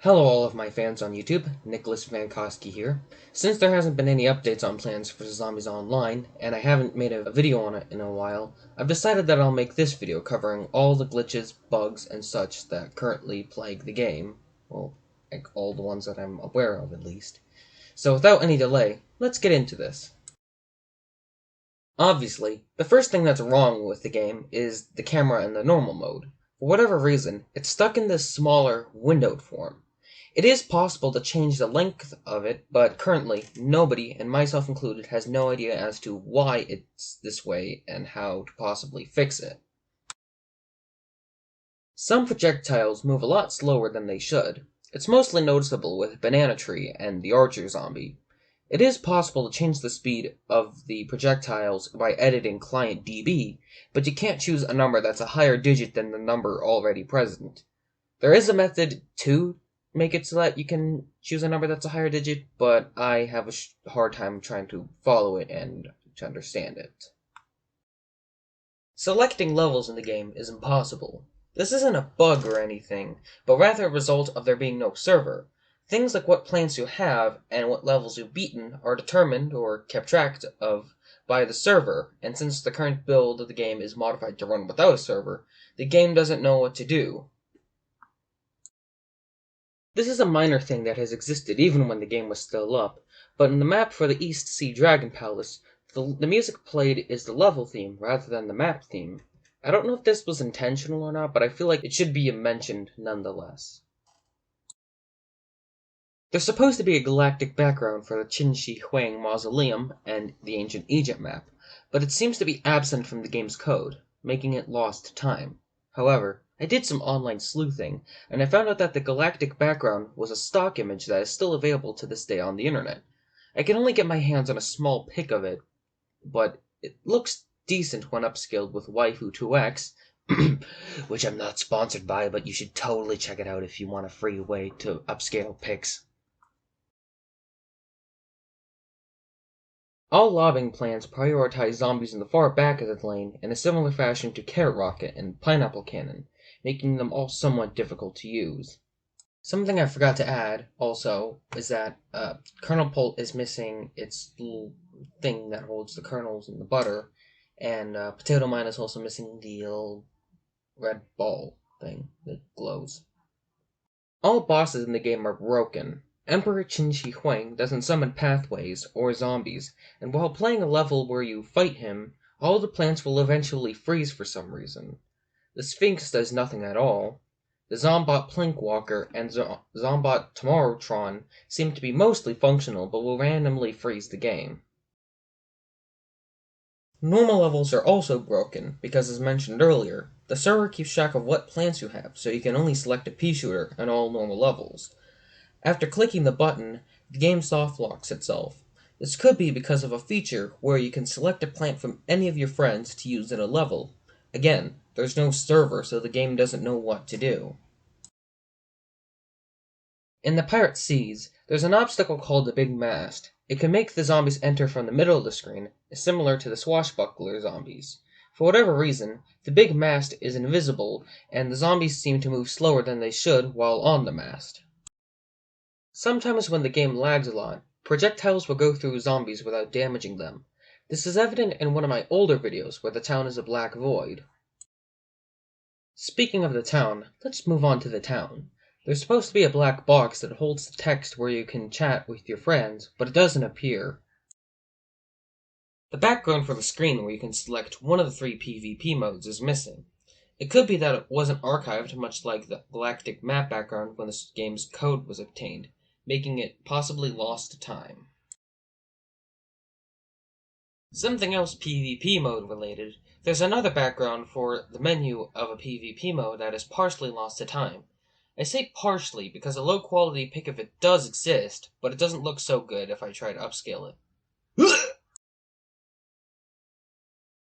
Hello all of my fans on YouTube, Nicholas Vankowski here. Since there hasn't been any updates on plans for Zombies Online, and I haven't made a video on it in a while, I've decided that I'll make this video covering all the glitches, bugs, and such that currently plague the game. Well, like all the ones that I'm aware of at least. So without any delay, let's get into this. Obviously, the first thing that's wrong with the game is the camera in the normal mode. For whatever reason, it's stuck in this smaller, windowed form. It is possible to change the length of it, but currently, nobody, and myself included, has no idea as to why it's this way and how to possibly fix it. Some projectiles move a lot slower than they should. It's mostly noticeable with Banana Tree and the Archer zombie. It is possible to change the speed of the projectiles by editing client DB, but you can't choose a number that's a higher digit than the number already present. There is a method to make it so that you can choose a number that's a higher digit, but I have a hard time trying to follow it and to understand it. Selecting levels in the game is impossible. This isn't a bug or anything, but rather a result of there being no server. Things like what plans you have and what levels you've beaten are determined or kept track of by the server, and since the current build of the game is modified to run without a server, the game doesn't know what to do. This is a minor thing that has existed even when the game was still up, but in the map for the East Sea Dragon Palace, the music played is the level theme rather than the map theme. I don't know if this was intentional or not, but I feel like it should be mentioned nonetheless. There's supposed to be a galactic background for the Qin Shi Huang Mausoleum and the Ancient Egypt map, but it seems to be absent from the game's code, making it lost to time. However, I did some online sleuthing, and I found out that the galactic background was a stock image that is still available to this day on the internet. I can only get my hands on a small pic of it, but it looks decent when upscaled with Waifu 2X, which I'm not sponsored by, but you should totally check it out if you want a free way to upscale pics. All lobbing plans prioritize zombies in the far back of the lane in a similar fashion to Carrot Rocket and Pineapple Cannon, making them all somewhat difficult to use. Something I forgot to add, also, is that Kernel Pult is missing its little thing that holds the kernels in the butter, and Potato Mine is also missing the little red ball thing that glows. All bosses in the game are broken. Emperor Qin Shi Huang doesn't summon pathways or zombies, and while playing a level where you fight him, all the plants will eventually freeze for some reason. The Sphinx does nothing at all. The Zombot Plinkwalker and Zombot Tomorrowtron seem to be mostly functional, but will randomly freeze the game. Normal levels are also broken, because as mentioned earlier, the server keeps track of what plants you have, so you can only select a pea shooter on all normal levels. After clicking the button, the game soft locks itself. This could be because of a feature where you can select a plant from any of your friends to use in a level. Again, there's no server, so the game doesn't know what to do. In the Pirate Seas, there's an obstacle called the Big Mast. It can make the zombies enter from the middle of the screen, similar to the swashbuckler zombies. For whatever reason, the Big Mast is invisible, and the zombies seem to move slower than they should while on the mast. Sometimes when the game lags a lot, projectiles will go through zombies without damaging them. This is evident in one of my older videos where the town is a black void. Speaking of the town, let's move on to the town. There's supposed to be a black box that holds the text where you can chat with your friends, but it doesn't appear. The background for the screen where you can select one of the 3 PvP modes is missing. It could be that it wasn't archived, much like the galactic map background when the game's code was obtained, making it possibly lost to time. Something else PvP mode related, there's another background for the menu of a PvP mode that is partially lost to time. I say partially because a low quality pic of it does exist, but it doesn't look so good if I try to upscale it.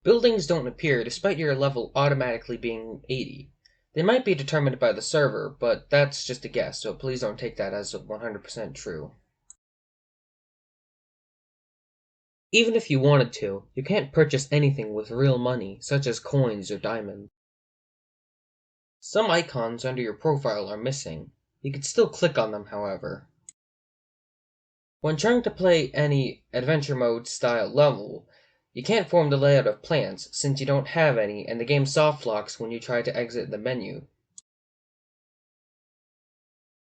Buildings don't appear despite your level automatically being 80. They might be determined by the server, but that's just a guess, so please don't take that as 100% true. Even if you wanted to, you can't purchase anything with real money, such as coins or diamonds. Some icons under your profile are missing. You could still click on them, however. When trying to play any adventure mode style level, you can't form the layout of plants since you don't have any, and the game soft locks when you try to exit the menu.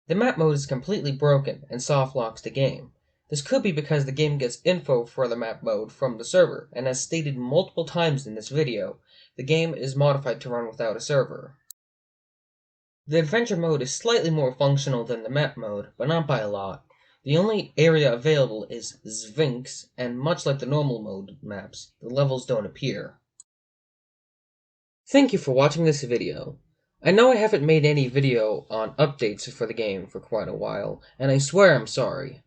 The map mode is completely broken and soft locks the game. This could be because the game gets info for the map mode from the server, and as stated multiple times in this video, the game is modified to run without a server. The adventure mode is slightly more functional than the map mode, but not by a lot. The only area available is Sphinx, and much like the normal mode maps, the levels don't appear. Thank you for watching this video. I know I haven't made any video on updates for the game for quite a while, and I swear I'm sorry.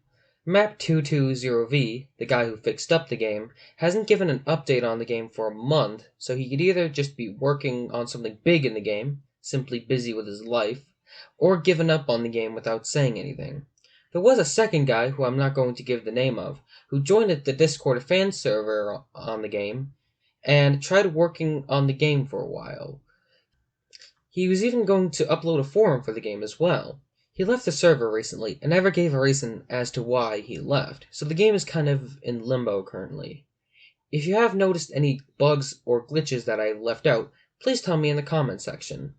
Map220V, the guy who fixed up the game, hasn't given an update on the game for a month, so he could either just be working on something big in the game, simply busy with his life, or given up on the game without saying anything. There was a second guy, who I'm not going to give the name of, who joined the Discord fan server on the game, and tried working on the game for a while. He was even going to upload a forum for the game as well. He left the server recently and never gave a reason as to why he left, so the game is kind of in limbo currently. If you have noticed any bugs or glitches that I left out, please tell me in the comment section.